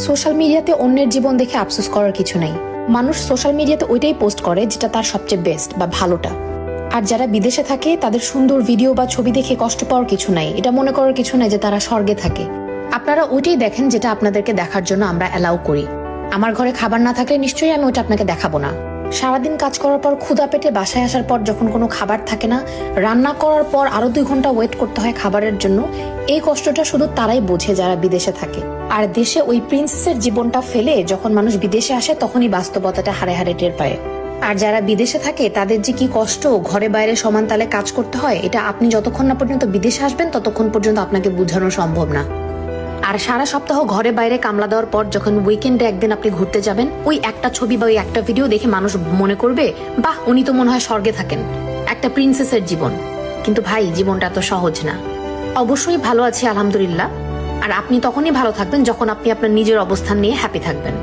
Social মিডিয়াতে অন্যের জীবন দেখে আফসোস করার কিছু নেই। মানুষ সোশ্যাল মিডিয়াতে ওইটাই পোস্ট করে যেটা তার সবচেয়ে বেস্ট বা ভালোটা। আর যারা বিদেশে থাকে তাদের সুন্দর ভিডিও বা ছবি দেখে কষ্ট পাওয়ার কিছু নাই, এটা মনে করার কিছু নাই যে তারা স্বর্গে থাকে। আপনারা ওইটাই দেখেন যেটা আপনাদেরকে দেখার জন্য আমরা অ্যালাউ করি। আমার ঘরে খাবার না থাকলে নিশ্চয়ই আমি ওটা আপনাকে দেখাবো না। সারাদিন কাজ করার পর ক্ষুধা পেটে বাসায় আসার পর যখন কোনো খাবার থাকে না, রান্না করার পর আরো 2 ঘন্টা ওয়েট করতে হয় খাবারের জন্য, এই কষ্টটা শুধু তারাই বোঝে যারা বিদেশে থাকে। আর দেশে ওই প্রিন্সেসের জীবনটা ফেলে যখন মানুষ বিদেশে আসে তখনই বাস্তবতাটা হারে হারে টের পায়। আর যারা বিদেশে থাকে তাদের যে কি কষ্ট, ঘরে বাইরে সমান তালে কাজ করতে হয়, এটা আপনি যতক্ষণ না পর্যন্ত বিদেশে আসবেন ততক্ষণ পর্যন্ত আপনাকে বোঝানো সম্ভব না। আর সারা সপ্তাহ ঘরে বাইরে কামলা দেওয়ার পর যখন উইকেন্ডে একদিন আপনি ঘুরতে যাবেন, ওই একটা ছবি বা ওই একটা ভিডিও দেখে মানুষ মনে করবে, বাহ, উনি তো মনে হয় স্বর্গে থাকেন, একটা প্রিন্সেসের জীবন। কিন্তু ভাই, জীবনটা তো সহজ না। অবশ্যই ভালো আছি আলহামদুলিল্লাহ। আর আপনি তখনই ভালো থাকবেন যখন আপনি আপনার নিজের অবস্থান নিয়ে হ্যাপি থাকবেন।